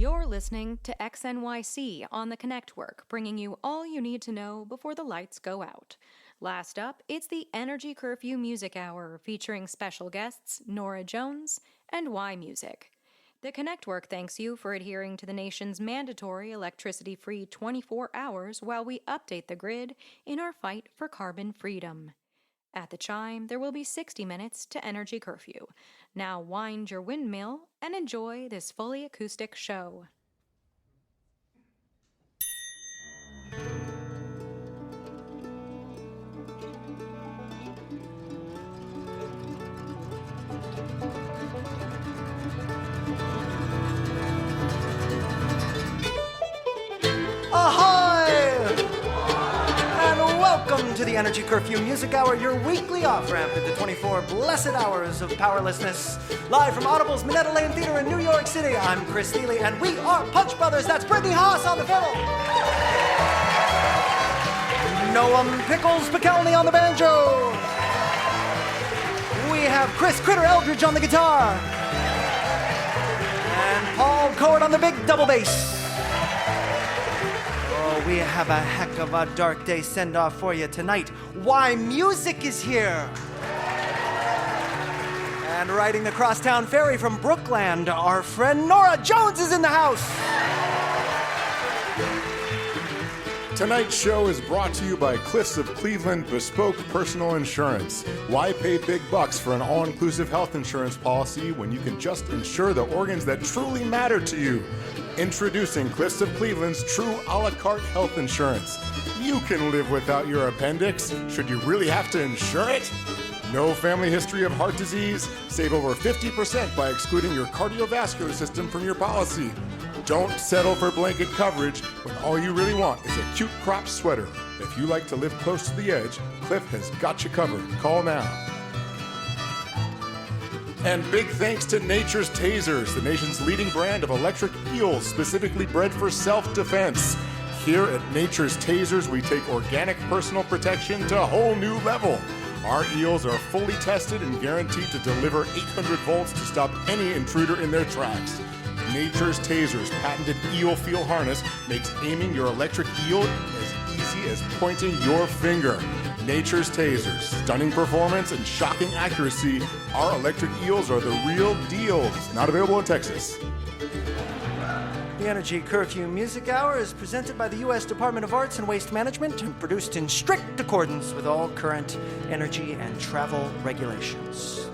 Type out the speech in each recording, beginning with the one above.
You're listening to XNYC on the Connectwork, bringing you all you need to know before the lights go out. Last up, it's the Energy Curfew Music Hour, featuring special guests Norah Jones and YMusic. The Connectwork thanks you for adhering to the nation's mandatory electricity-free 24 hours while we update the grid in our fight for carbon freedom. At the chime, there will be 60 minutes to Energy Curfew. Now wind your windmill and enjoy this fully acoustic show. Welcome to the Energy Curfew Music Hour, your weekly off-ramp into 24 blessed hours of powerlessness. Live from Audible's Minetta Lane Theater in New York City, I'm Chris Thile, and we are Punch Brothers. That's Brittany Haas on the fiddle. Noam Pickles Pikelny on the banjo. We have Chris Critter Eldridge on the guitar. And Paul Coward on the big double bass. We have a heck of a dark day send-off for you tonight. YMusic is here. And riding the crosstown ferry from Brookland, our friend Norah Jones is in the house. Tonight's show is brought to you by Cliffs of Cleveland Bespoke Personal Insurance. Why pay big bucks for an all-inclusive health insurance policy when you can just insure the organs that truly matter to you? Introducing Cliffs of Cleveland's true a la carte health insurance. You can live without your appendix. Should you really have to insure it? No family history of heart disease. Save over 50% by excluding your cardiovascular system from your policy. Don't settle for blanket coverage when all you really want is a cute crop sweater. If you like to live close to the edge, Cliff has got you covered. Call now. And big thanks to Nature's Tasers, the nation's leading brand of electric eels specifically bred for self-defense. Here at Nature's Tasers, we take organic personal protection to a whole new level. Our eels are fully tested and guaranteed to deliver 800 volts to stop any intruder in their tracks. Nature's Tasers patented eel feel harness makes aiming your electric eel as easy as pointing your finger. Nature's Tasers, stunning performance and shocking accuracy. Our electric eels are the real deals. Not available in Texas. The Energy Curfew Music Hour is presented by the U.S. Department of Arts and Waste Management and produced in strict accordance with all current energy and travel regulations.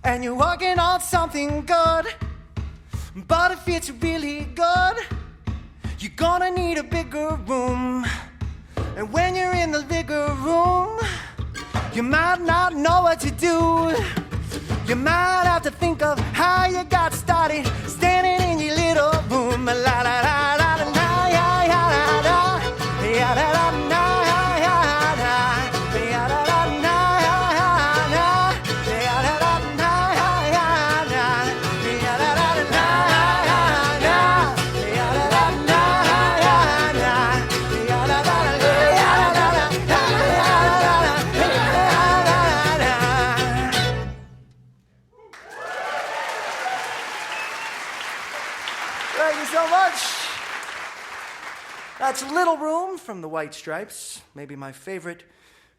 And you're working on something good, but if it's really good, you're gonna need a bigger room. And when you're in the bigger room, you might not know what to do. You might have to think of how you got started, standing in your little room. La la la la la la ya ya la la ya la la la. That's Little Room from the White Stripes, maybe my favorite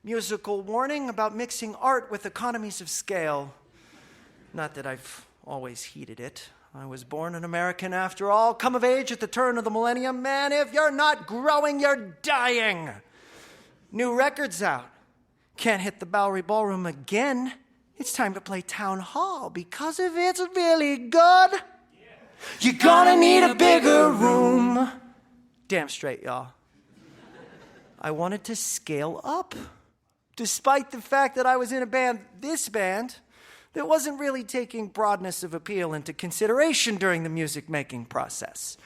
musical warning about mixing art with economies of scale. Not that I've always heeded it. I was born an American after all, come of age at the turn of the millennium. Man, if you're not growing, you're dying. New record's out. Can't hit the Bowery Ballroom again. It's time to play Town Hall because if it's really good, you're gonna need a bigger room. Damn straight, y'all. I wanted to scale up, despite the fact that I was in this band, that wasn't really taking broadness of appeal into consideration during the music-making process.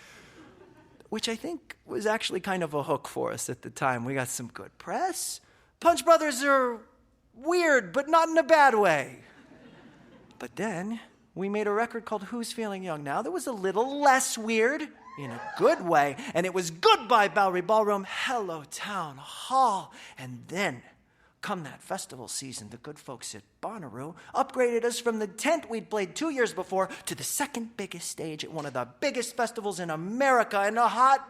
which I think was actually kind of a hook for us at the time. We got some good press. Punch Brothers are weird, but not in a bad way. But then we made a record called Who's Feeling Young Now that was a little less weird, in a good way, and it was Goodbye Bowery Ballroom, Hello Town Hall. And then, come that festival season, the good folks at Bonnaroo upgraded us from the tent we'd played 2 years before to the second biggest stage at one of the biggest festivals in America, and a hot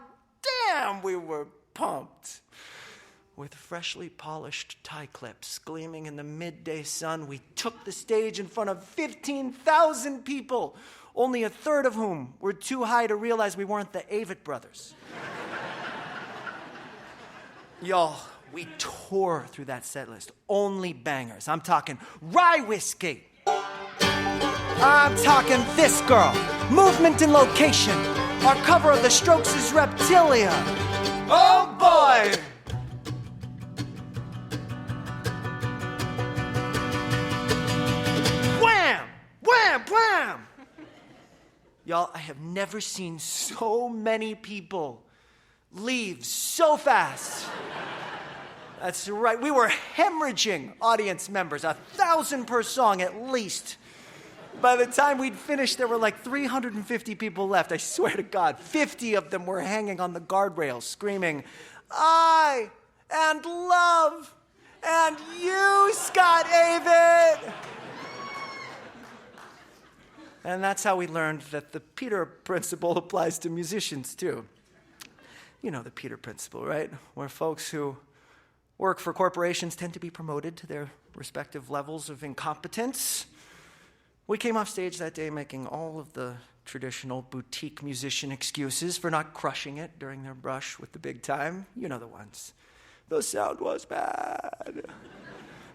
damn, we were pumped. With freshly polished tie clips gleaming in the midday sun, we took the stage in front of 15,000 people, only a third of whom were too high to realize we weren't the Avett Brothers. Y'all, we tore through that set list. Only bangers. I'm talking Rye Whiskey. I'm talking This Girl, Movement and Location. Our cover of The Strokes is Reptilia. Oh boy! Wham! Wham! Wham! Y'all, I have never seen so many people leave so fast. That's right. We were hemorrhaging audience members, 1,000 per song at least. By the time we'd finished, there were like 350 people left. I swear to God, 50 of them were hanging on the guardrails, screaming, "I and love and you, Scott Avett." And that's how we learned that the Peter Principle applies to musicians, too. You know the Peter Principle, right? Where folks who work for corporations tend to be promoted to their respective levels of incompetence. We came off stage that day making all of the traditional boutique musician excuses for not crushing it during their brush with the big time. You know the ones. The sound was bad.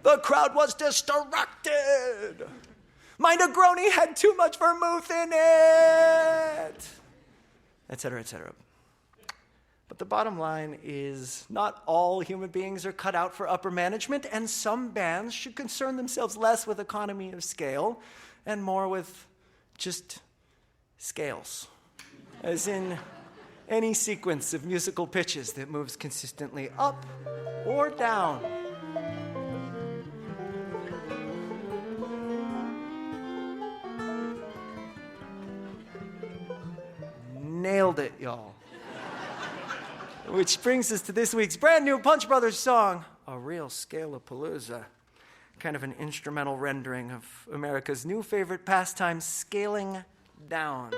The crowd was distracted. My Negroni had too much vermouth in it, etc., etc. But the bottom line is not all human beings are cut out for upper management, and some bands should concern themselves less with economy of scale and more with just scales, as in any sequence of musical pitches that moves consistently up or down. Nailed it, y'all. Which brings us to this week's brand new Punch Brothers song, A Real Scale-a-Palooza. Kind of an instrumental rendering of America's new favorite pastime, scaling down.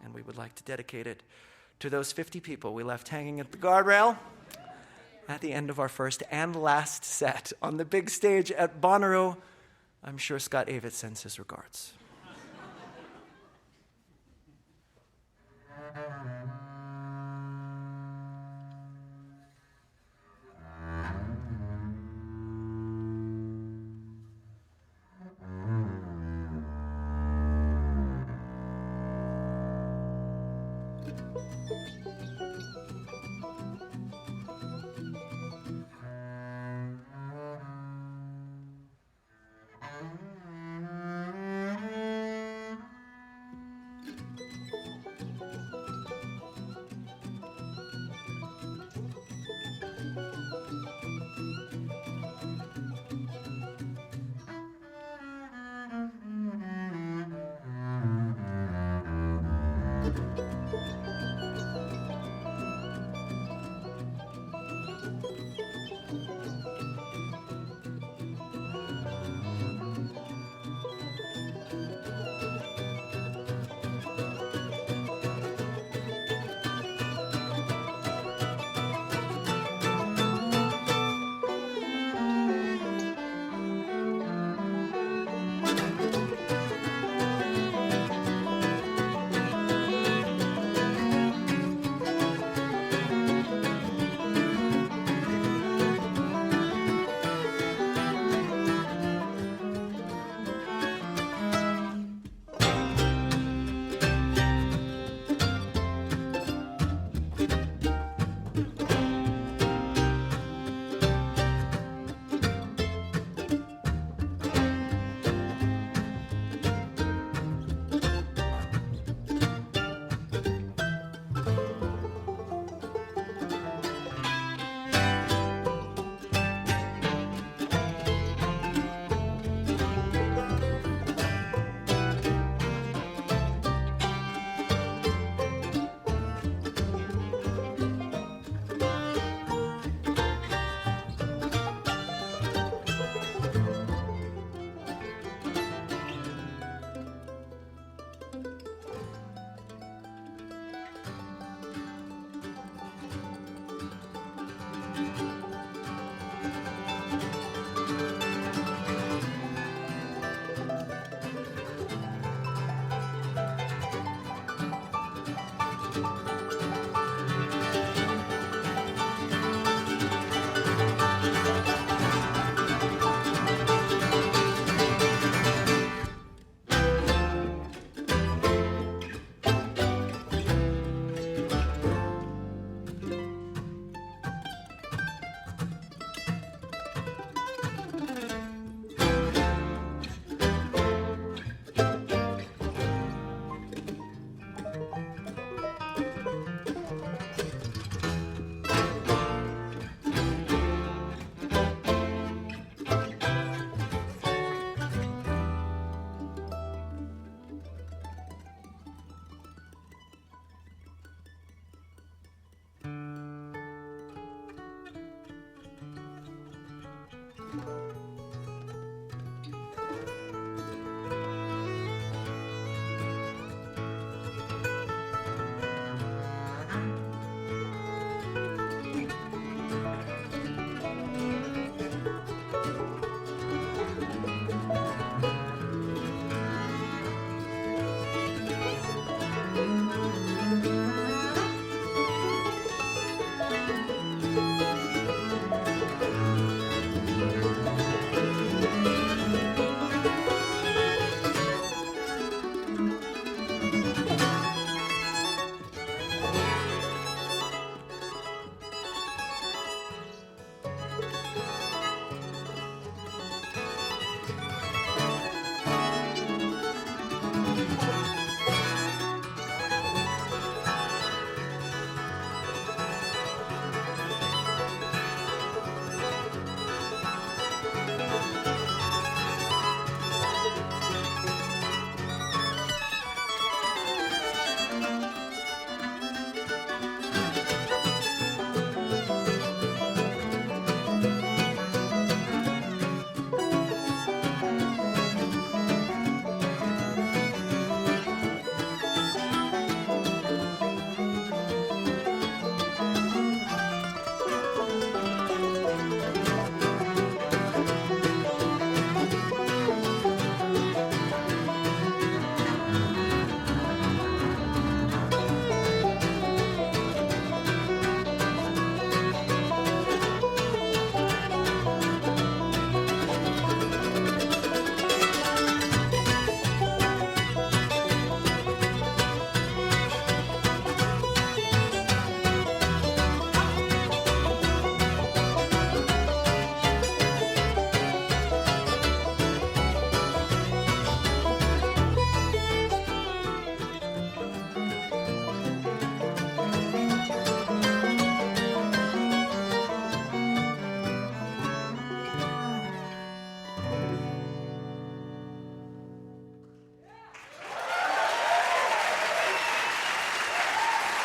And we would like to dedicate it to those 50 people we left hanging at the guardrail at the end of our first and last set on the big stage at Bonnaroo. I'm sure Scott Avett sends his regards.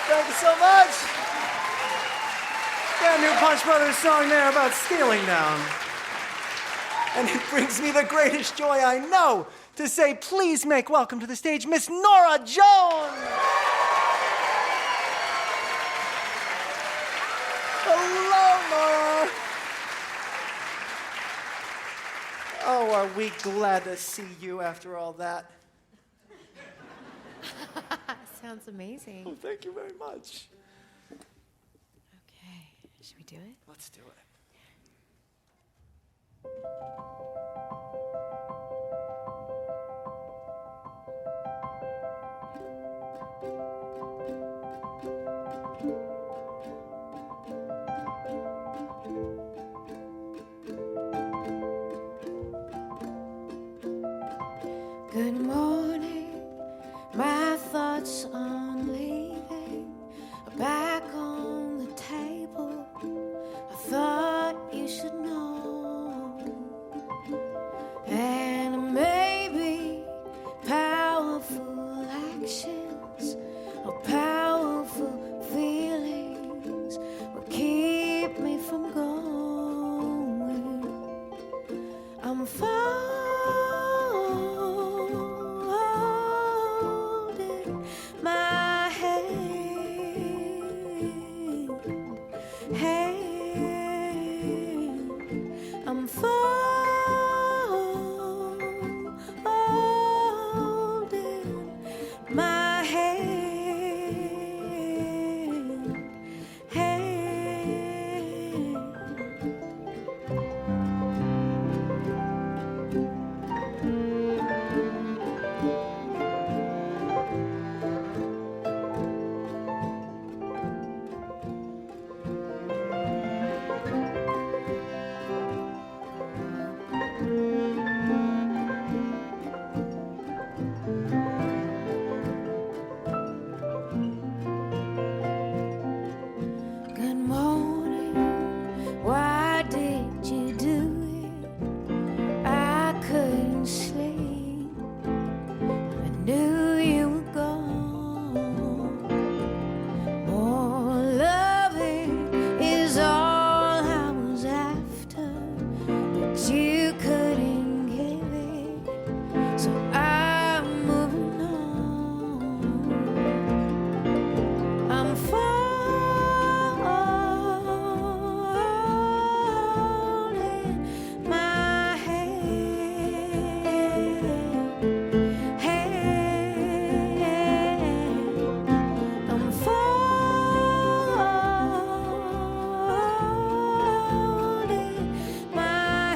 Thank you so much. Brand new Punch Brothers song there about scaling down. And it brings me the greatest joy I know to say, please make welcome to the stage Miss Norah Jones. Hello, Norah. Oh, are we glad to see you after all that? Sounds amazing. Oh, thank you very much. Okay, should we do it? Let's do it. Good morning, my thoughts on leaving are back on the table. I thought you should know, and maybe powerful actions or powerful feelings will keep me from going. I'm folding my hand. I'm folding my hand. Good morning, why did you do it? I couldn't sleep, I knew you were gone. More loving is all I was after, but you couldn't give it, so I'm moving on. I'm folding my hand. I'm folding my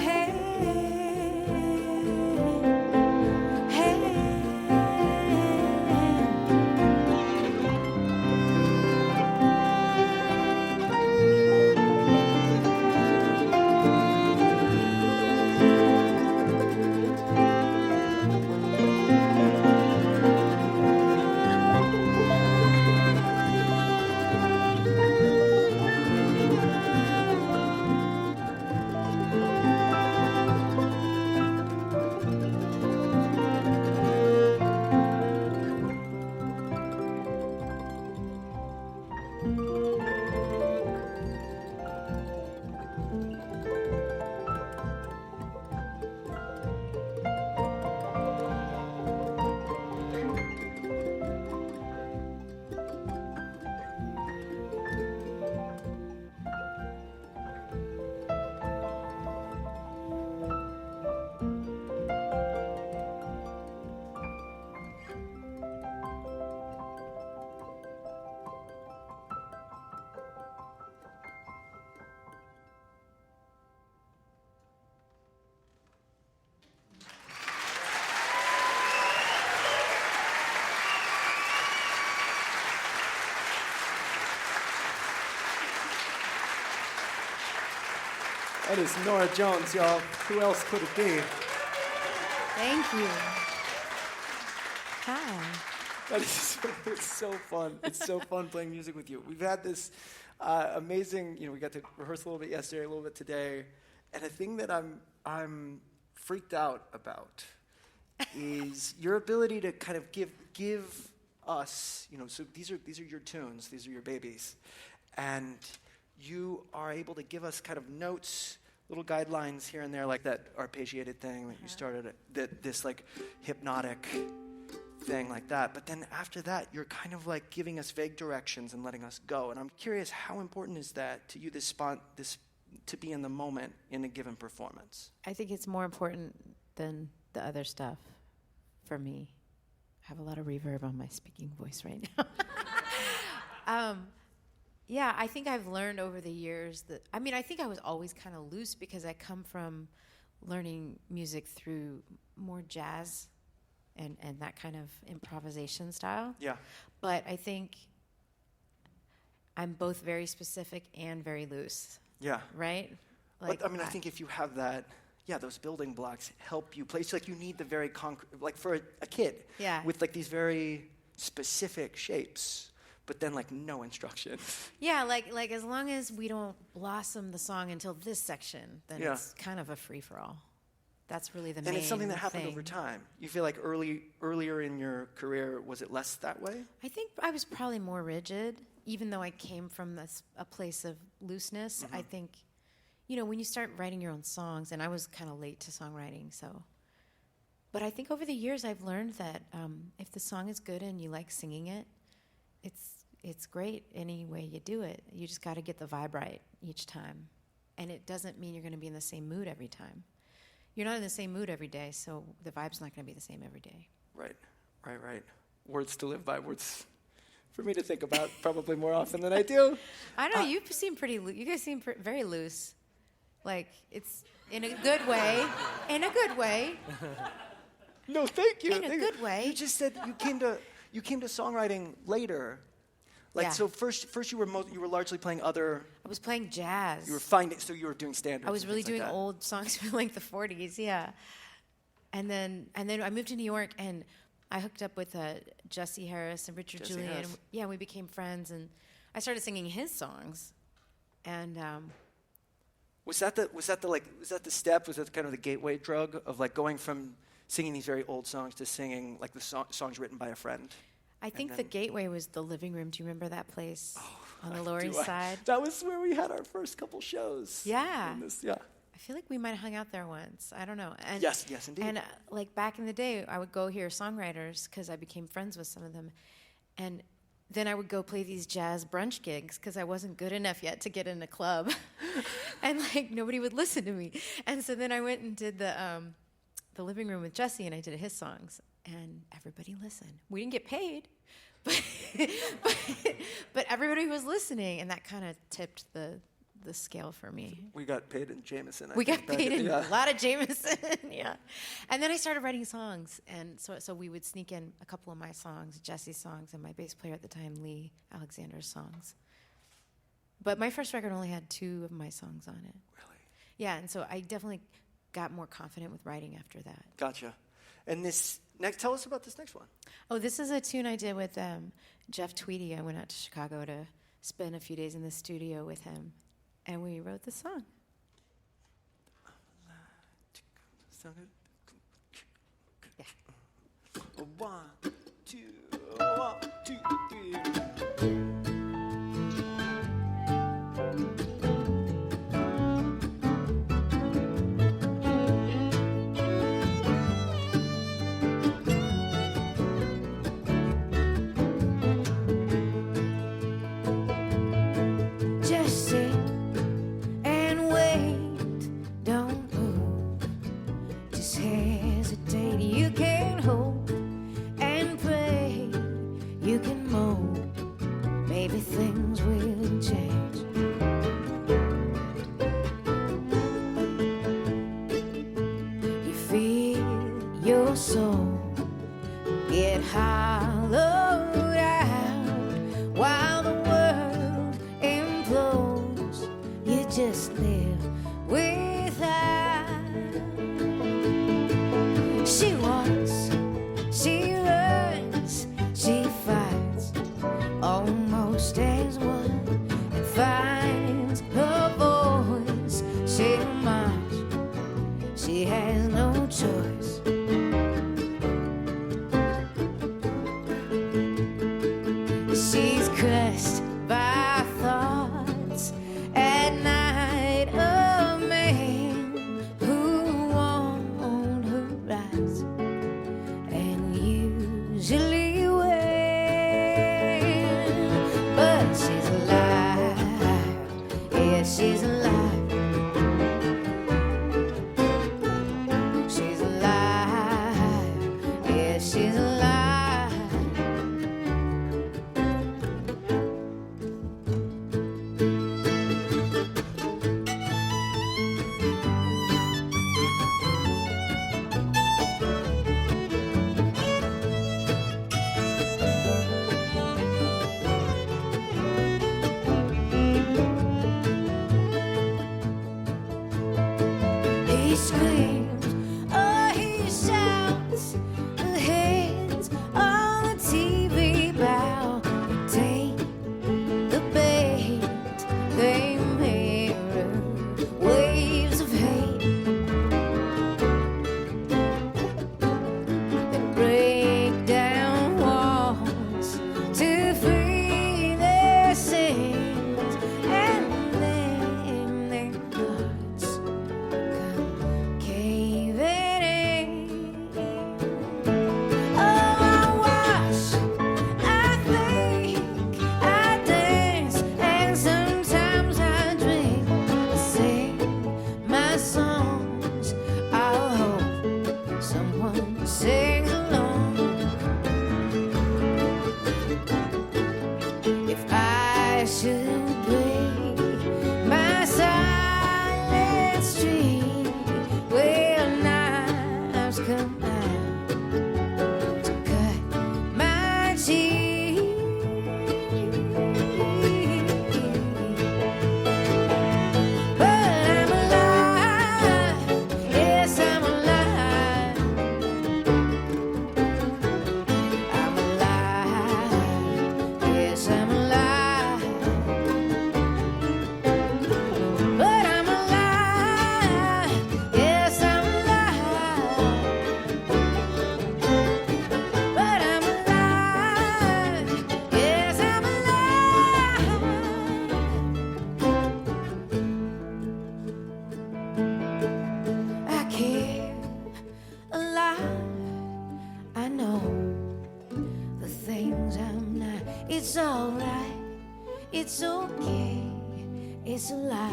That is Norah Jones, y'all. Who else could it be? Thank you. Hi. That is it's so fun. It's so fun playing music with you. We've had this amazing, we got to rehearse a little bit yesterday, a little bit today, and a thing that I'm freaked out about is your ability to kind of give us, so these are your tunes, these are your babies, and you are able to give us kind of notes, little guidelines here and there, like that arpeggiated thing that you started, this like hypnotic thing like that. But then after that, you're kind of like giving us vague directions and letting us go. And I'm curious, how important is that to you, this to be in the moment in a given performance? I think it's more important than the other stuff for me. I have a lot of reverb on my speaking voice right now. Yeah, I think I've learned over the years that, I think I was always kind of loose because I come from learning music through more jazz and that kind of improvisation style. Yeah. But I think I'm both very specific and very loose. Yeah. Right? But I think if you have that, those building blocks help you play. It's like you need the very concrete, like for a kid, with like these very specific shapes, but then like no instruction. Yeah, like as long as we don't blossom the song until this section, then it's kind of a free-for-all. That's really the main thing. And it's something that happened over time. You feel like earlier in your career, was it less that way? I think I was probably more rigid, even though I came from a place of looseness. I think, when you start writing your own songs, and I was kind of late to songwriting, but I think over the years I've learned that if the song is good and you like singing it, it's great any way you do it. You just got to get the vibe right each time. And it doesn't mean you're going to be in the same mood every time. You're not in the same mood every day, so the vibe's not going to be the same every day. Right. Words to live by, words for me to think about probably more often than I do. I don't know, you seem pretty you guys seem very loose. Like, it's in a good way. In a good way. No, thank you. In a good way. You just said you came to songwriting later. So first you were largely playing other. I was playing jazz. You were you were doing standards. I was really doing like old songs from like the 40s, yeah. And then I moved to New York and I hooked up with Jesse Harris and Richard Jesse Julian. Harris. And we became friends and I started singing his songs. And was that the step? Was that kind of the gateway drug of like going from singing these very old songs to singing like the songs written by a friend? I think the gateway was the living room. Do you remember that place on the Lower East Side? That was where we had our first couple shows. Yeah. I feel like we might have hung out there once. I don't know. And, yes, indeed. And like back in the day, I would go hear songwriters because I became friends with some of them. And then I would go play these jazz brunch gigs because I wasn't good enough yet to get in a club. And like nobody would listen to me. And so then I went and did the living room with Jesse and I did his songs. And everybody listened. We didn't get paid, but everybody was listening, and that kind of tipped the scale for me. We got paid in Jameson. We got paid in a lot of Jameson, yeah. And then I started writing songs, and so we would sneak in a couple of my songs, Jesse's songs, and my bass player at the time, Lee Alexander's songs. But my first record only had 2 of my songs on it. Really? Yeah, and so I definitely got more confident with writing after that. Gotcha. And tell us about this next one. Oh, this is a tune I did with Jeff Tweedy. I went out to Chicago to spend a few days in the studio with him, and we wrote the song. Yeah. 1, 2, 1, 2, 3. You can It's alright, it's okay, it's a lie.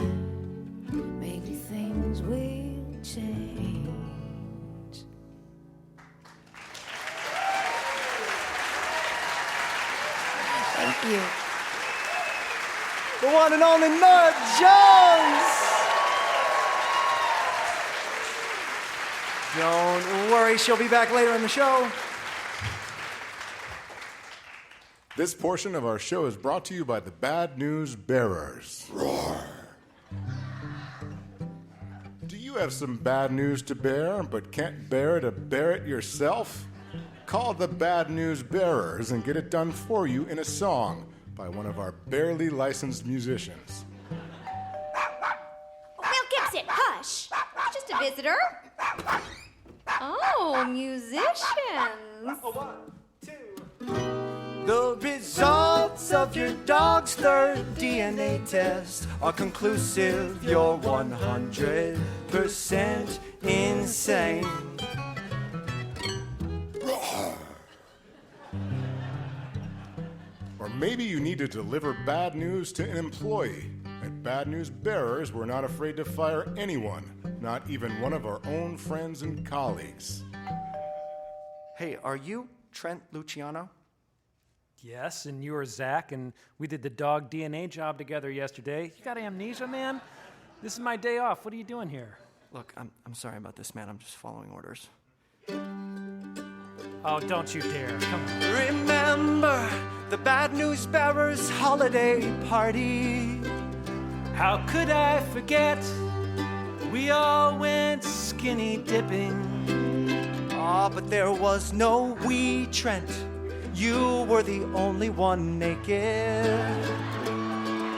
Maybe things will change. Thank you. The one and only Norah Jones. Don't worry, she'll be back later in the show. This portion of our show is brought to you by the Bad News Bearers. Roar. Do you have some bad news to bear, but can't bear to bear it yourself? Call the Bad News Bearers and get it done for you in a song by one of our barely licensed musicians. Will Gibson, hush! Just a visitor. Oh, musicians. The results of your dog's third DNA test are conclusive. You're 100% insane. Or maybe you need to deliver bad news to an employee. At Bad News Bearers, we're not afraid to fire anyone, not even one of our own friends and colleagues. Hey, are you Trent Luciano? Yes, and you were Zach, and we did the dog DNA job together yesterday. You got amnesia, man? This is my day off. What are you doing here? Look, I'm sorry about this, man. I'm just following orders. Oh, don't you dare. Come on. Remember the Bad News Bearers holiday party? How could I forget? We all went skinny dipping. Ah, but there was no we, Trent. You were the only one naked.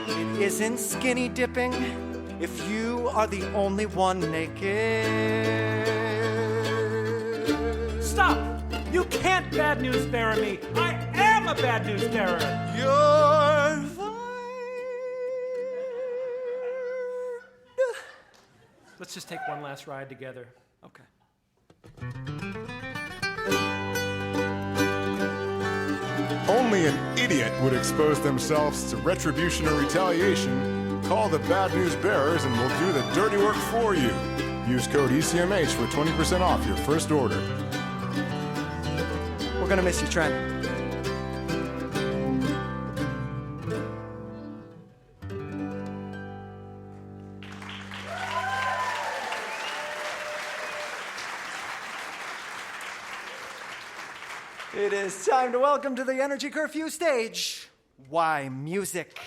It isn't skinny dipping if you are the only one naked. Stop! You can't bad news bearer me. I am a bad news bearer. You're fired. Let's just take one last ride together. Okay. Only an idiot would expose themselves to retribution or retaliation. Call the Bad News Bearers and we'll do the dirty work for you. Use code ECMH for 20% off your first order. We're gonna miss you, Trent. It is time to welcome to the Energy Curfew stage, YMusic.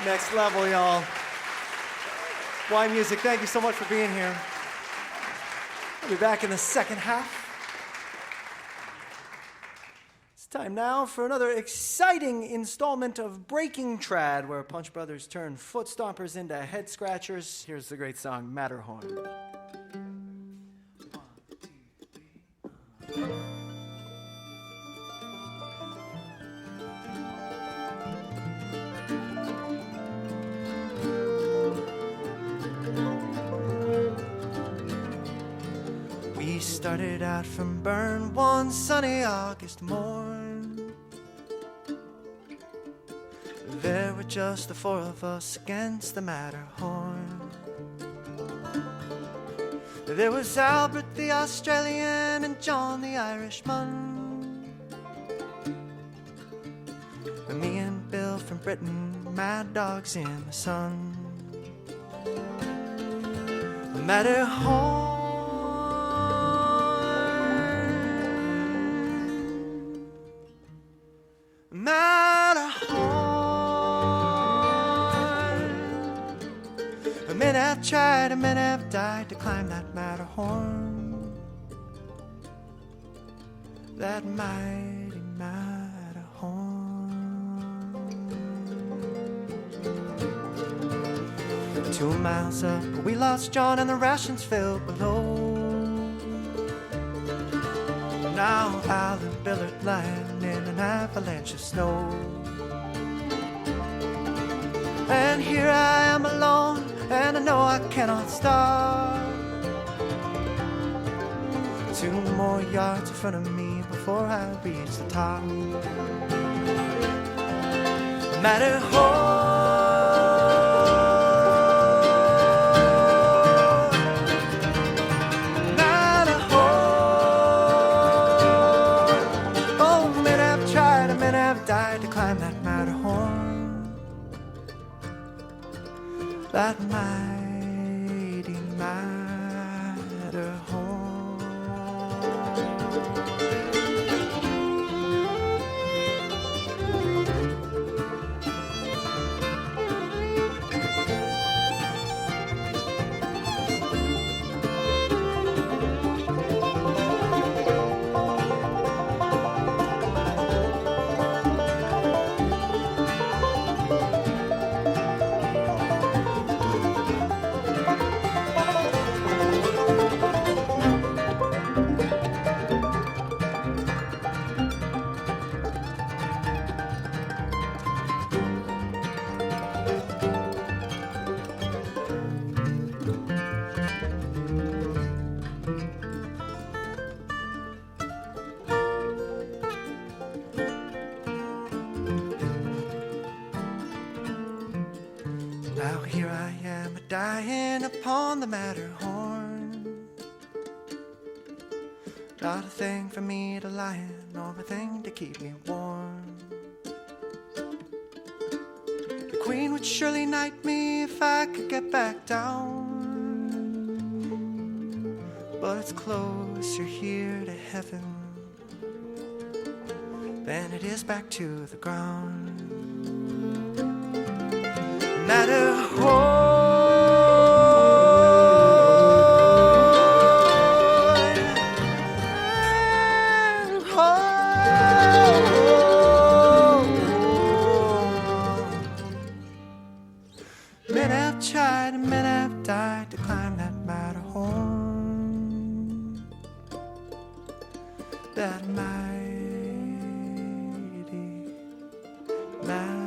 Next level, y'all. YMusic, thank you so much for being here. We'll be back in the second half. It's time now for another exciting installment of Breaking Trad, where Punch Brothers turn foot stompers into head scratchers. Here's the great song, Matterhorn. We started out from Bern one sunny August morn. There were just the four of us against the Matterhorn. There was Albert the Australian and John the Irishman, and me and Bill from Britain, mad dogs in the sun. Matterhorn, men have tried and men have died to climb that Matterhorn, that mighty Matterhorn. 2 miles up, we lost John and the rations filled below. Now Al and Bill are lying in an avalanche of snow. And here I am alone, and I know I cannot stop. 2 more yards in front of me before I reach the top. Matterhorn, Matterhorn. Oh, men have tried and men have died to climb that Matterhorn, that mighty Matterhorn. Now here I am dying upon the Matterhorn. Not a thing for me to lie in, nor a thing to keep me warm. The Queen would surely knight me if I could get back down, but it's closer here to heaven than it is back to the ground. Matterhorn, men have tried and men have died to climb that Matterhorn, that mighty Matterhorn.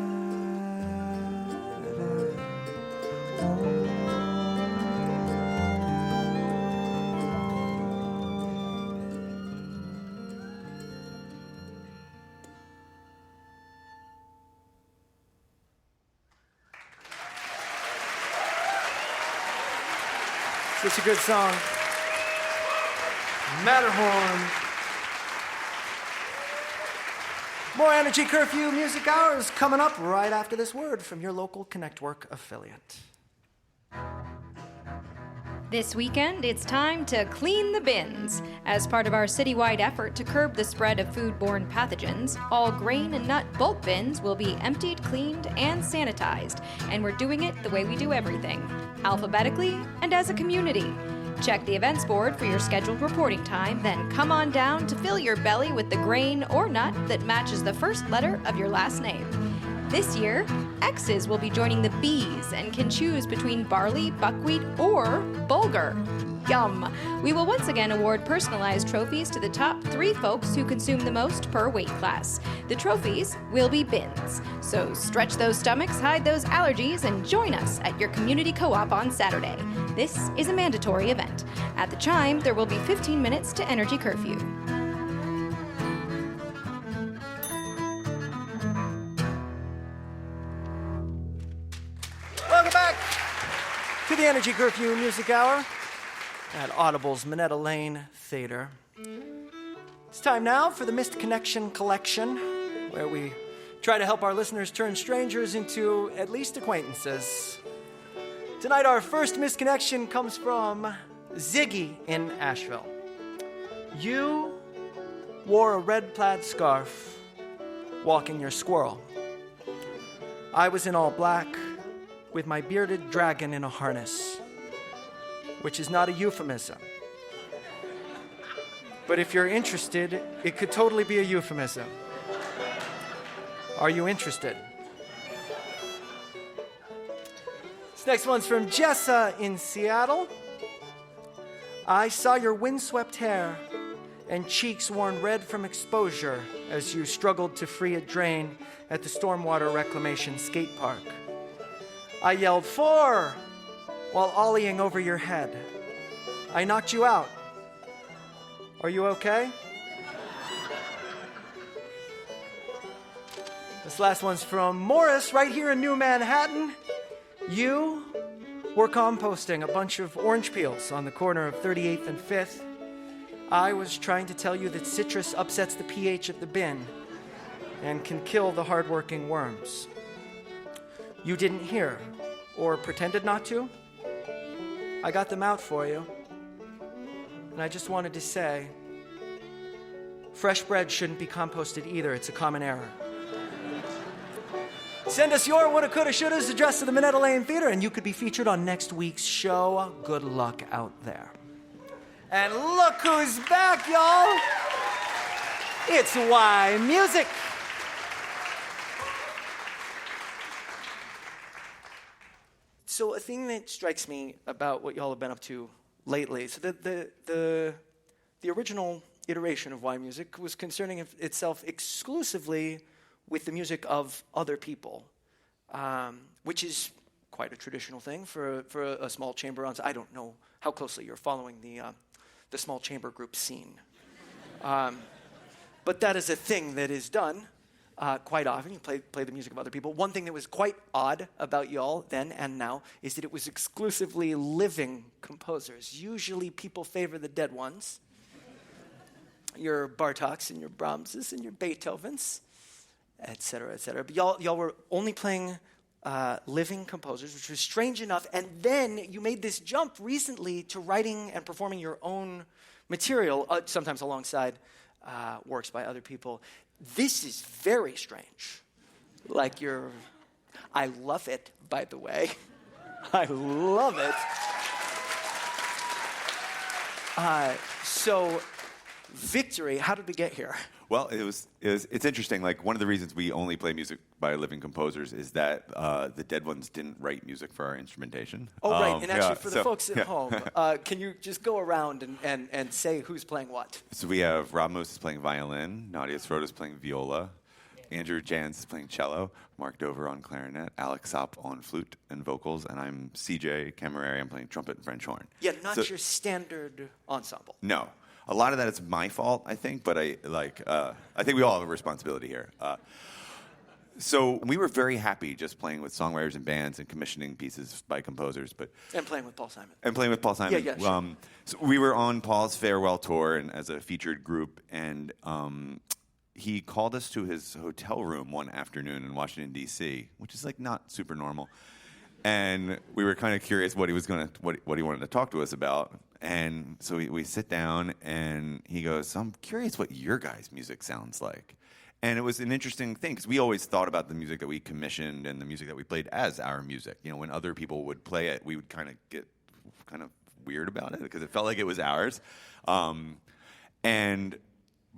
Such a good song. Matterhorn. More Energy Curfew Music Hours coming up right after this word from your local Connect Work affiliate. This weekend, it's time to clean the bins. As part of our citywide effort to curb the spread of foodborne pathogens, all grain and nut bulk bins will be emptied, cleaned, and sanitized. And we're doing it the way we do everything, alphabetically and as a community. Check the events board for your scheduled reporting time, then come on down to fill your belly with the grain or nut that matches the first letter of your last name. This year, X's will be joining the B's and can choose between barley, buckwheat, or bulgur. Yum! We will once again award personalized trophies to the top 3 folks who consume the most per weight class. The trophies will be bins. So stretch those stomachs, hide those allergies, and join us at your community co-op on Saturday. This is a mandatory event. At the Chime, there will be 15 minutes to Energy Curfew. Welcome back to the Energy Curfew Music Hour at Audible's Minetta Lane Theater. It's time now for the Missed Connection Collection, where we try to help our listeners turn strangers into at least acquaintances. Tonight, our first missed connection comes from Ziggy in Asheville. You wore a red plaid scarf walking your squirrel. I was in all black, with my bearded dragon in a harness, which is not a euphemism. But if you're interested, it could totally be a euphemism. Are you interested? This next one's from Jessa in Seattle. I saw your windswept hair and cheeks worn red from exposure as you struggled to free a drain at the stormwater reclamation skate park. I yelled, "4!" while ollieing over your head. I knocked you out. Are you okay? This last one's from Morris, right here in New Manhattan. You were composting a bunch of orange peels on the corner of 38th and 5th. I was trying to tell you that citrus upsets the pH of the bin and can kill the hardworking worms. You didn't hear, or pretended not to. I got them out for you. And I just wanted to say, fresh bread shouldn't be composted either. It's a common error. Send us your woulda, coulda, shouldas addressed to the Minetta Lane Theater, and you could be featured on next week's show. Good luck out there. And look who's back, y'all. It's YMusic. So a thing that strikes me about what y'all have been up to lately, so the original iteration of YMusic was concerning itself exclusively with the music of other people, which is quite a traditional thing for a small chamber ensemble. I don't know how closely you're following the small chamber group scene, but that is a thing that is done. Quite often, you play the music of other people. One thing that was quite odd about y'all then and now is that it was exclusively living composers. Usually people favor the dead ones. Your Bartoks and your Brahmses and your Beethovens, et cetera, et cetera. But y'all were only playing living composers, which was strange enough. And then you made this jump recently to writing and performing your own material, sometimes alongside works by other people. This is very strange. I love it, by the way. I love it. So, Victory, how did we get here? Well, it's interesting. Like, one of the reasons we only play music by living composers is that the dead ones didn't write music for our instrumentation. Oh, right. And actually, for the folks at home, can you just go around and say who's playing what? So we have Rob Moose is playing violin, Nadia Srota is playing viola, Andrew Jans is playing cello, Mark Dover on clarinet, Alex Sopp on flute and vocals, and I'm CJ Camerari. I'm playing trumpet and French horn. Yeah, not your standard ensemble. No. A lot of that is my fault, I think, but I think we all have a responsibility here. So we were very happy just playing with songwriters and bands and commissioning pieces by composers, and playing with Paul Simon. Yeah, sure. So we were on Paul's farewell tour and as a featured group, and he called us to his hotel room one afternoon in Washington D.C., which is like not super normal. And we were kind of curious what he wanted to talk to us about. And so we sit down, and he goes, "So I'm curious what your guys' music sounds like." And it was an interesting thing because we always thought about the music that we commissioned and the music that we played as our music. You know, when other people would play it, we would kind of get kind of weird about it because it felt like it was ours.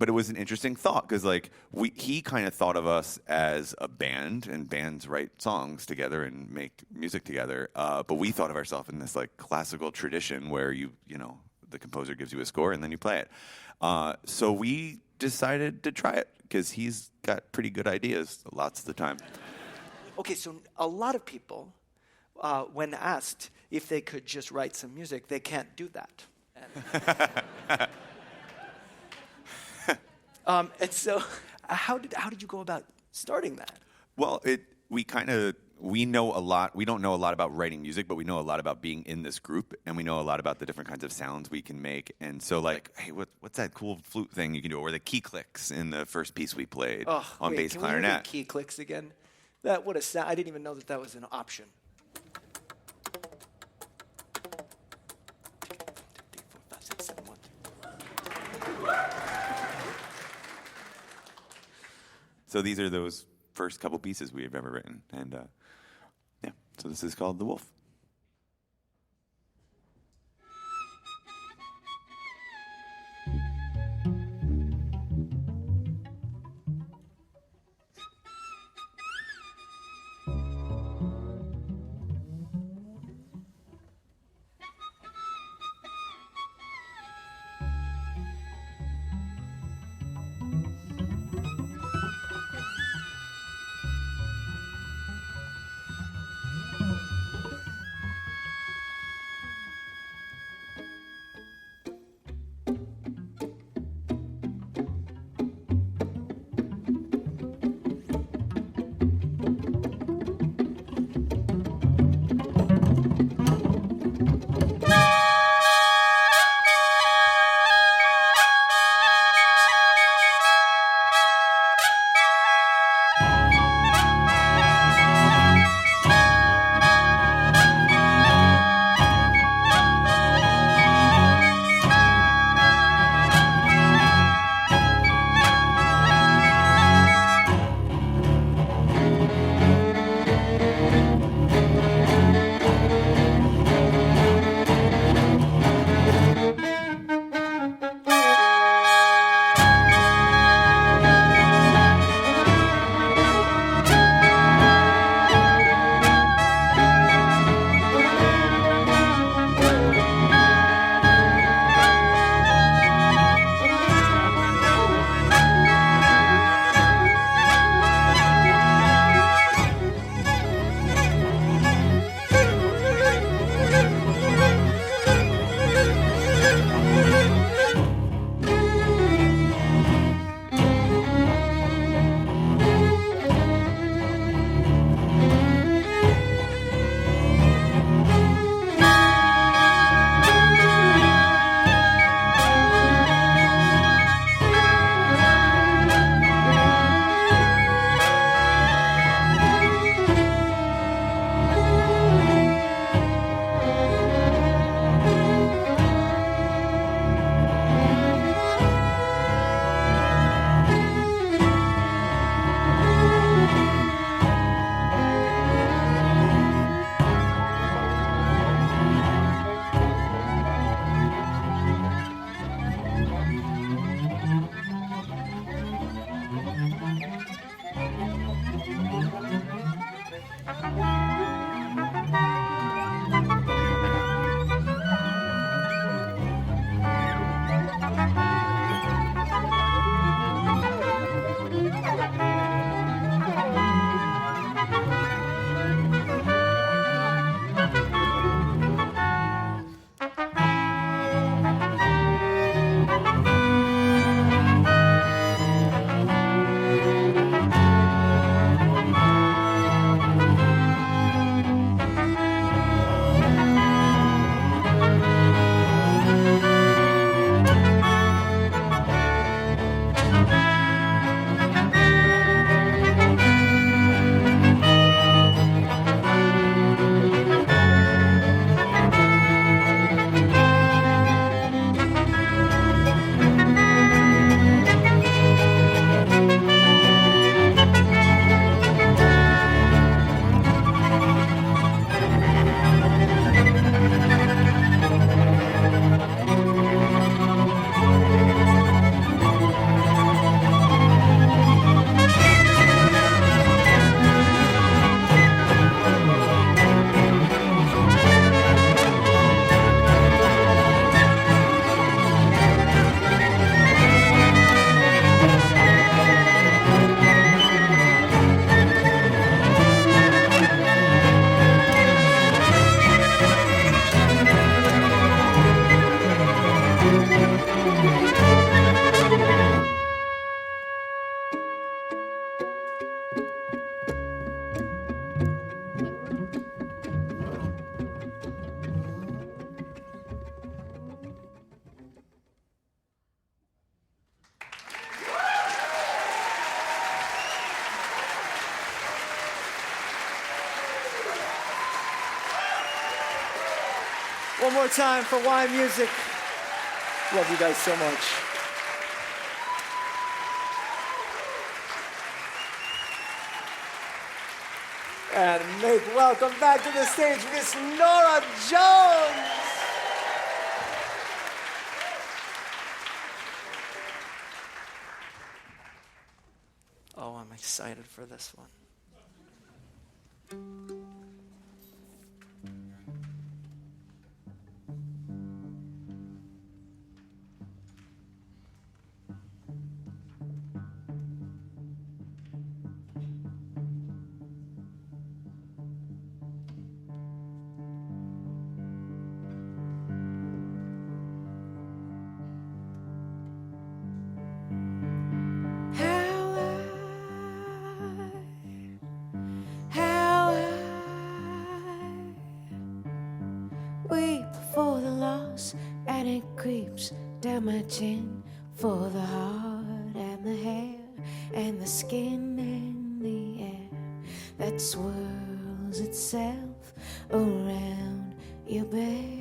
But it was an interesting thought because like he kind of thought of us as a band, and bands write songs together and make music together. But we thought of ourselves in this like classical tradition where you know the composer gives you a score and then you play it. So we decided to try it because he's got pretty good ideas lots of the time. Okay, so a lot of people, when asked if they could just write some music, they can't do that. And so, how did you go about starting that? Well, we know a lot. We don't know a lot about writing music, but we know a lot about being in this group, and we know a lot about the different kinds of sounds we can make. And so, like, hey, what's that cool flute thing you can do, or the key clicks in the first piece we played on bass can clarinet? We hear the key clicks again? That would have sound. I didn't even know that was an option. So these are those first couple pieces we've ever written. And yeah, so this is called The Wolf. One more time for YMusic. Love you guys so much. And make welcome back to the stage, Miss Norah Jones. Oh, I'm excited for this one. And it creeps down my chin for the heart and the hair and the skin and the air that swirls itself around your bear.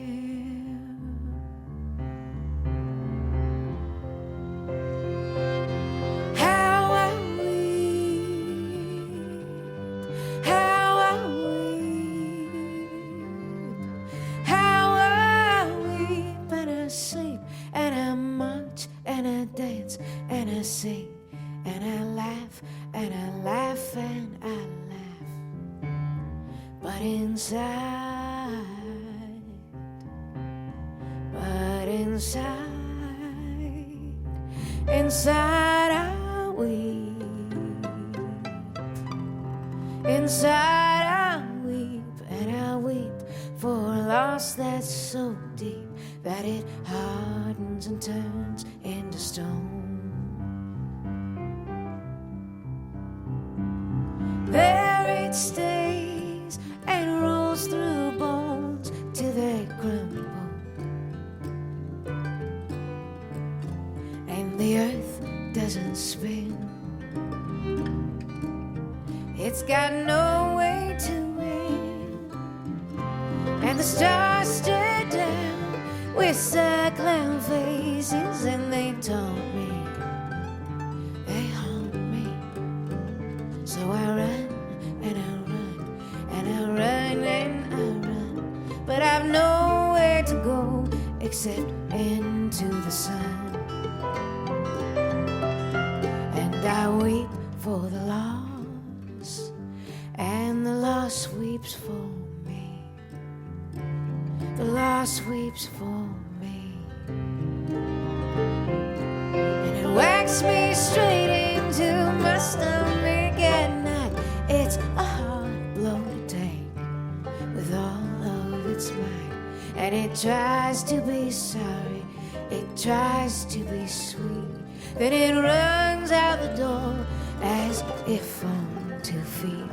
How I weep, how I weep, how I weep, and I sleep, and I march, and I dance, and I sing, and I laugh, and I laugh, and I laugh. But inside, inside I weep. Inside I weep, and I weep for a loss that's so deep that it hardens and turns into stone. There it stays and rolls through bones till they crumble, and the earth doesn't spin. It's got no way to win, and the stars stare down with circling faces, and they taunt me, they haunt me. So I run, and I run, and I run, and I run, but I've nowhere to go except into the sun. And I weep for the loss, and the loss weeps for me. The loss weeps for me, and it whacks me straight into my stomach at night. It's a hard blow to take with all of its might, and it tries to be sorry, it tries to be sweet, then it runs out the door as if on 2 feet.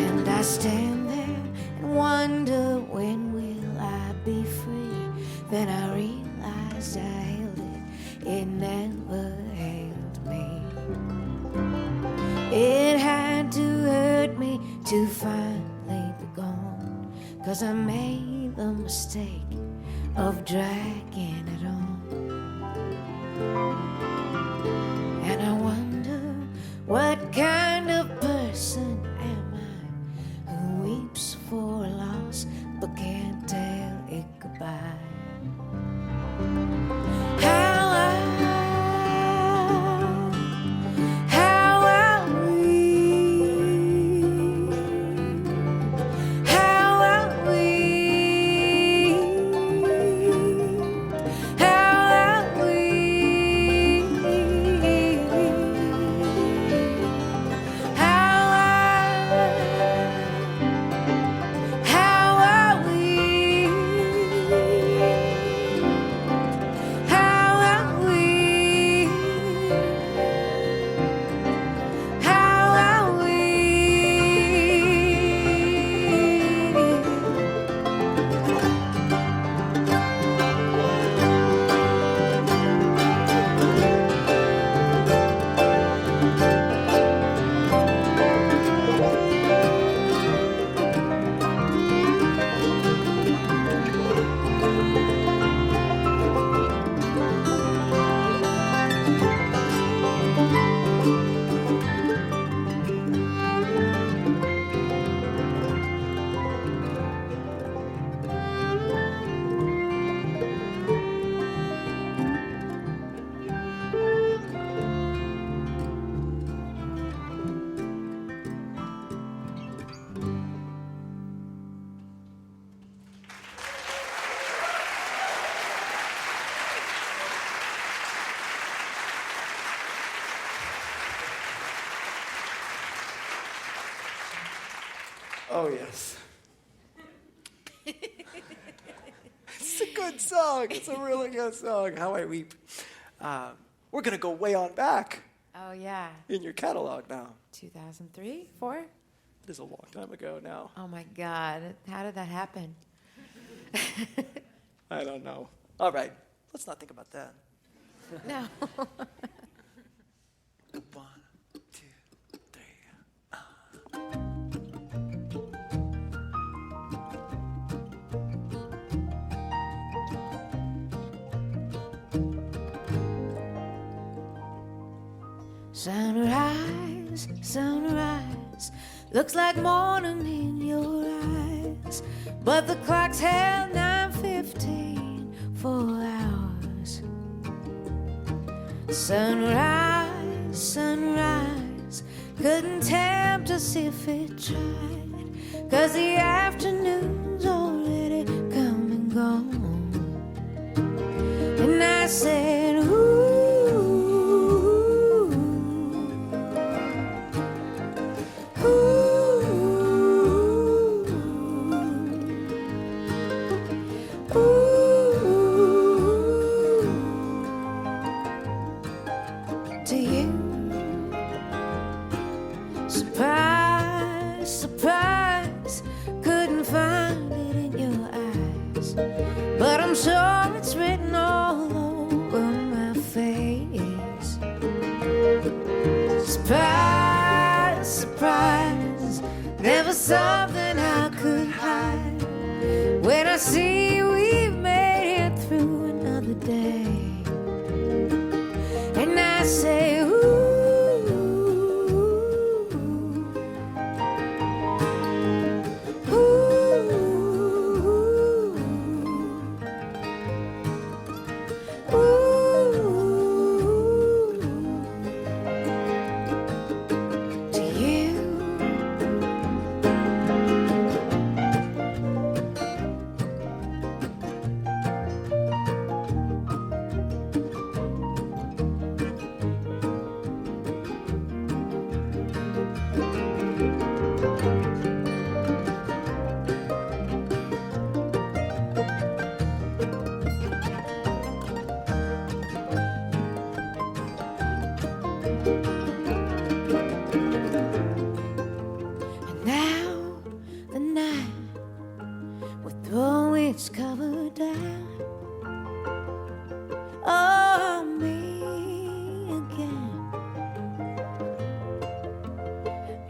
And I stand there and wonder, when will I be free? Then I realized I held it, it never held me. It had to hurt me to finally be gone, 'cause I made the mistake of dragging it on. And I wonder, what kind of person am I who weeps for a loss but can't tell it goodbye? How I weep, how I weep, how I weep, how Oh, yes. It's a good song. It's a really good song. How I Weep. We're going to go way on back Oh, yeah. in your catalog now. 2003, 4? It is a long time ago now. Oh, my God. How did that happen? I don't know. All right. Let's not think about that. No. 1, 2, 3. Sunrise, sunrise, looks like morning in your eyes, but the clock's held 9:15 for hours. Sunrise, sunrise, couldn't tempt us if it tried, 'cause the afternoon's already come and gone. And I said, ooh, to you. Surprise, surprise, couldn't find it in your eyes, but I'm sure it's written all over my face. Surprise, surprise, never something I could hide. When I see we've made it through another day, and I say, ooh, to you. And now the night will throw its cover down on me again.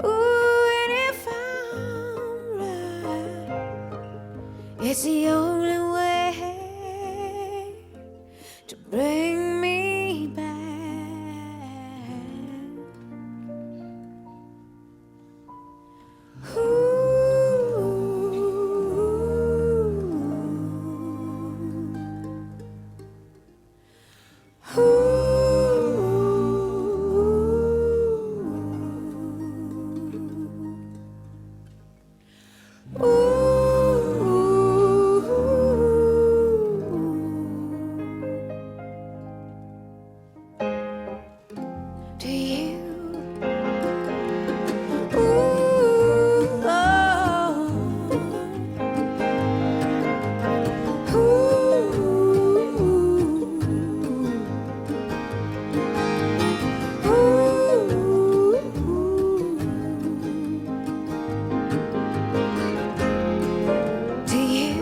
Ooh, and if I'm right, it's the only way to bring me back. To you. Ooh, oh. To you.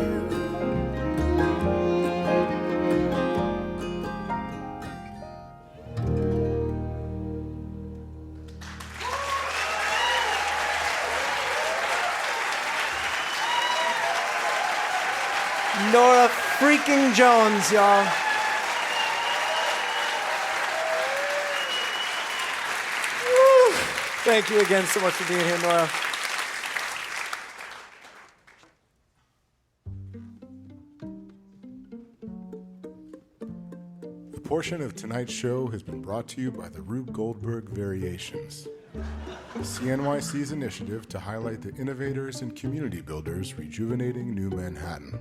Norah freaking Jones, y'all. Woo. Thank you again so much for being here, Norah. A portion of tonight's show has been brought to you by the Rube Goldberg Variations, CNYC's initiative to highlight the innovators and community builders rejuvenating New Manhattan.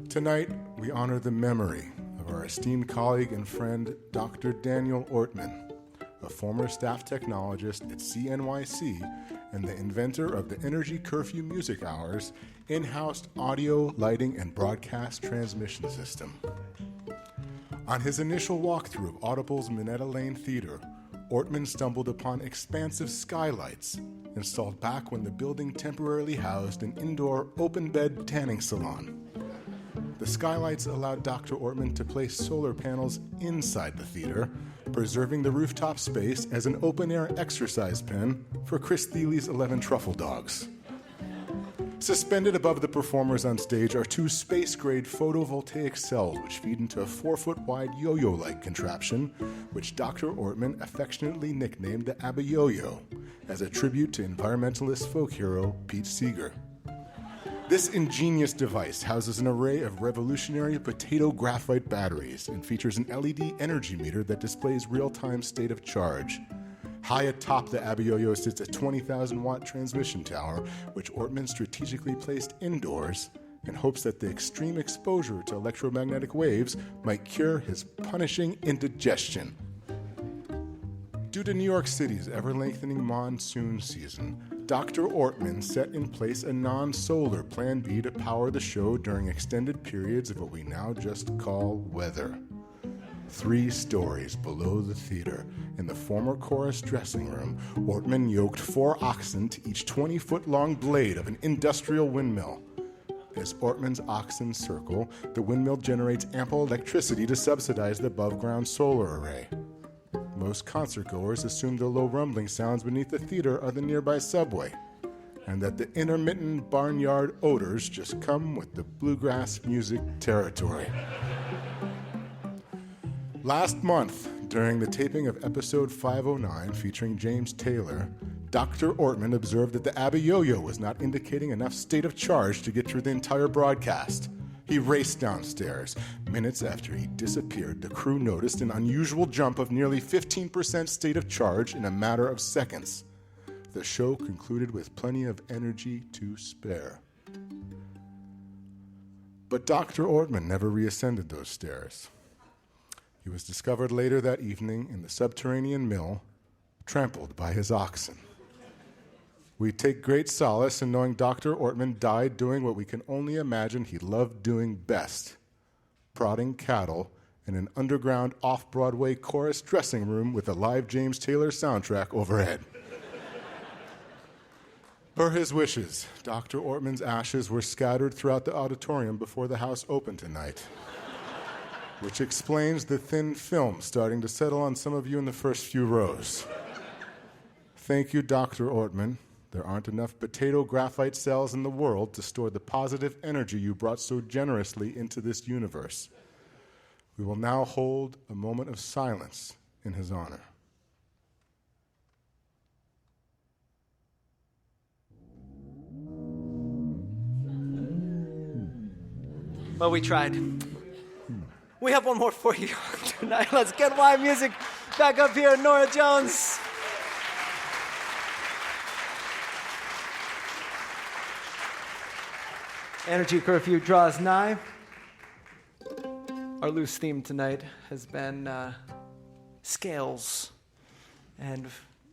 Tonight, we honor the memory of our esteemed colleague and friend, Dr. Daniel Ortman, a former staff technologist at CNYC and the inventor of the Energy Curfew Music Hour's in-house audio, lighting, and broadcast transmission system. On his initial walkthrough of Audible's Minetta Lane Theater, Ortman stumbled upon expansive skylights installed back when the building temporarily housed an indoor open-bed tanning salon. The skylights allowed Dr. Ortman to place solar panels inside the theater, preserving the rooftop space as an open-air exercise pen for Chris Thile's 11 truffle dogs. Suspended above the performers on stage are two space-grade photovoltaic cells which feed into a 4-foot-wide yo-yo-like contraption, which Dr. Ortman affectionately nicknamed the ABBA Yo-Yo, as a tribute to environmentalist folk hero Pete Seeger. This ingenious device houses an array of revolutionary potato graphite batteries and features an LED energy meter that displays real-time state of charge. High atop the ABBA Yo-Yo sits a 20,000-watt transmission tower, which Ortman strategically placed indoors in hopes that the extreme exposure to electromagnetic waves might cure his punishing indigestion. Due to New York City's ever-lengthening monsoon season, Dr. Ortman set in place a non-solar Plan B to power the show during extended periods of what we now just call weather. 3 stories below the theater, in the former chorus dressing room, Ortman yoked 4 oxen to each 20-foot-long blade of an industrial windmill. As Ortman's oxen circle, the windmill generates ample electricity to subsidize the above-ground solar array. Most concertgoers assume the low rumbling sounds beneath the theater are the nearby subway, and that the intermittent barnyard odors just come with the bluegrass music territory. Last month, during the taping of episode 509 featuring James Taylor, Dr. Ortman observed that the ABBA Yo-Yo was not indicating enough state of charge to get through the entire broadcast. He raced downstairs. Minutes after he disappeared, the crew noticed an unusual jump of nearly 15% state of charge in a matter of seconds. The show concluded with plenty of energy to spare. But Dr. Ortman never reascended those stairs. He was discovered later that evening in the subterranean mill, trampled by his oxen. We take great solace in knowing Dr. Ortman died doing what we can only imagine he loved doing best, prodding cattle in an underground off-Broadway chorus dressing room with a live James Taylor soundtrack overhead. Per his wishes, Dr. Ortman's ashes were scattered throughout the auditorium before the house opened tonight, which explains the thin film starting to settle on some of you in the first few rows. Thank you, Dr. Ortman. There aren't enough potato graphite cells in the world to store the positive energy you brought so generously into this universe. We will now hold a moment of silence in his honor. Well, we tried. We have one more for you tonight. Let's get YMusic back up here. Norah Jones. Energy Curfew draws nigh. Our loose theme tonight has been scales. And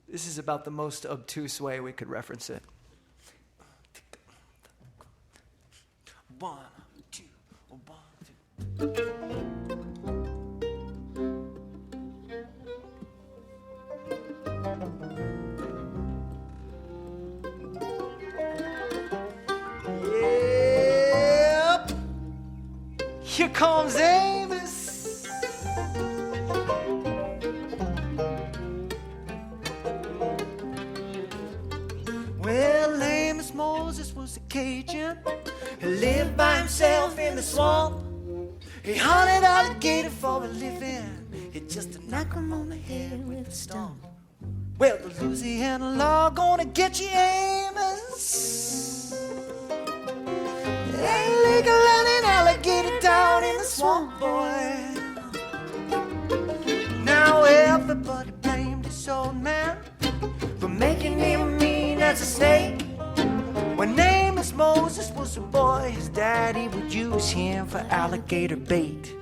this is about the most obtuse way we could reference it. 1, 2, 1, 2. Yep. Here comes Amos. Well, Amos Moses was a Cajun. He lived by himself in the swamp. He hunted alligator for a living. He just knock him on the head with a stump. Well, the Louisiana law gonna get you, Amos. It ain't legal running alligator down in the swamp, boy. Now everybody blamed this old man for making him mean as a snake. When Amos Moses was a boy, his daddy would use him for alligator bait.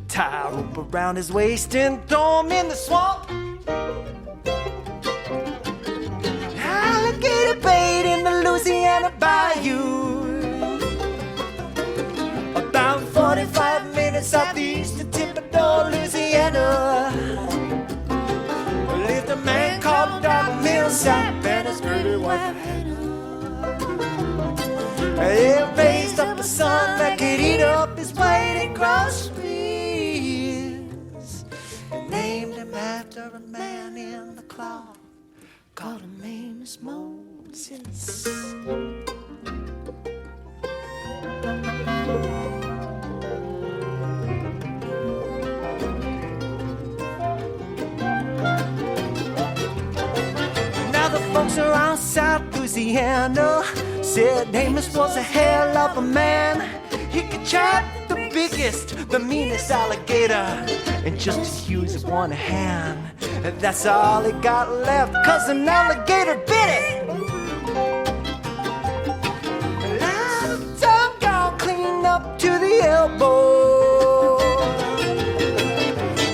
Tie a rope around his waist and throw him in the swamp. Louisiana bayou. About 45 minutes southeast of Thibodaux, Louisiana, lived a man called Doc Millsap and his pretty wife. They raised up a son that could eat up his weight in groceries, and named him after a man in the cloth, called him Amos Moses. Now the folks around South Louisiana said Amos was a hell of a man. He could trap the biggest, the meanest alligator in just as huge as one hand. And that's all he got left, 'cause an alligator bit it. And I'm gone clean up to the elbow.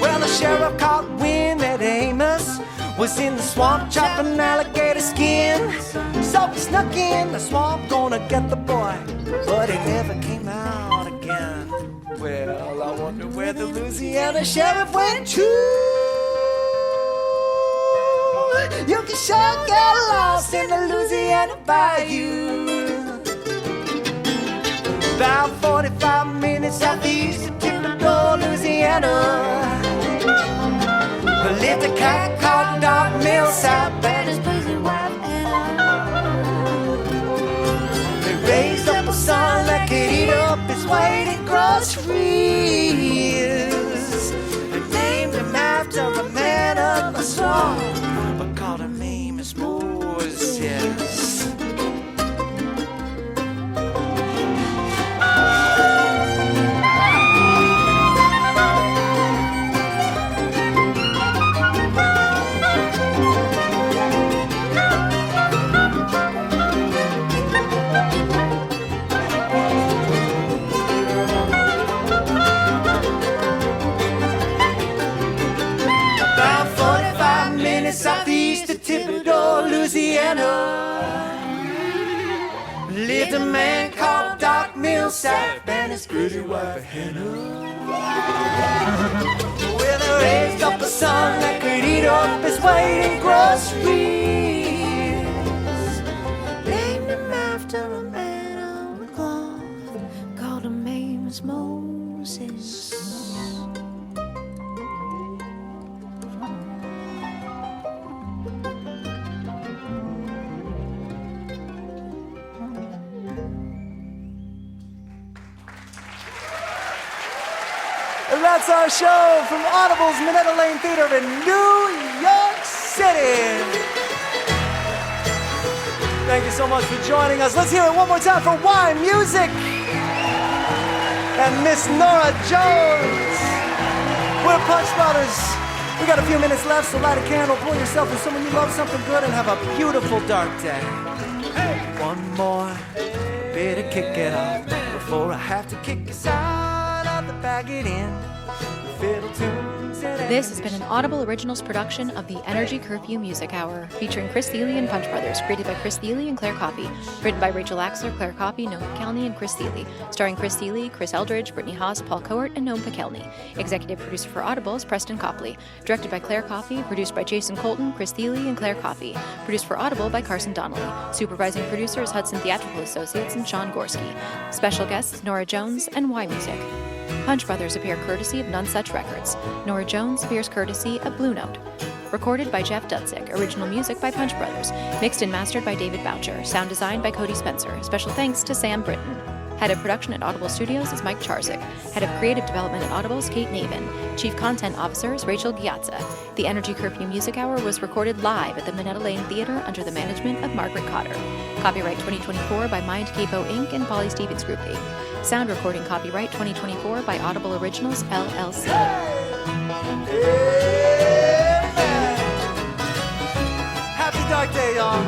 Well, the sheriff caught wind that Amos was in the swamp chopping alligator skin. So he snuck in the swamp, gonna get the boy, but he never came out again. Well, I wonder where the Louisiana sheriff went to. You can sure get lost in the Louisiana bayou. About 45 minutes southeast of Thibodaux, Louisiana, lived a cat called Doc Millsap and his busy wife Anna. They raised up a son that could eat up his weight in groceries. They named him after a man of the song, but called him Amos Moses. Southeast of Thibodaux, Louisiana, lived a man called Doc Millsap and his pretty wife Hannah. Well, they raised up a son that could eat up his weight in groceries. Named him after a man on the cloth, called him Amos Moses. And that's our show from Audible's Minetta Lane Theater in New York City. Thank you so much for joining us. Let's hear it one more time for YMusic and Miss Norah Jones. We're Punch Brothers. We got a few minutes left, so light a candle, pour yourself and someone you love something good, and have a beautiful dark day. Hey. One more bit to kick it off before I have to kick us out of the bag it in. Fiddle tunes and This has been an Audible Originals production of the Energy Curfew Music Hour, featuring Chris Thile and Punch Brothers, created by Chris Thile and Claire Coffey, written by Rachel Axler, Claire Coffey, Noam Pikelny, and Chris Thile, starring Chris Thile, Chris Eldridge, Brittany Haas, Paul Cohort, and Noam Pikelny. Executive producer for Audible is Preston Copley, directed by Claire Coffey, produced by Jason Colton, Chris Thile, and Claire Coffey, produced for Audible by Carson Donnelly. Supervising producer is Hudson Theatrical Associates and Sean Gorski. Special guests Norah Jones and YMusic. Punch Brothers appear courtesy of None Such Records. Norah Jones appears courtesy of Blue Note. Recorded by Jeff Dudzik. Original music by Punch Brothers. Mixed and mastered by David Boucher. Sound designed by Cody Spencer. Special thanks to Sam Britton. Head of production at Audible Studios is Mike Charzik. Head of creative development at Audible is Kate Navin. Chief content officer is Rachel Giazza. The Energy Curfew Music Hour was recorded live at the Minetta Lane Theater under the management of Margaret Cotter. Copyright 2024 by Mind Capo Inc. and Polly Stevens Group Inc. Sound recording copyright 2024 by Audible Originals, LLC. Happy Dark Day, y'all.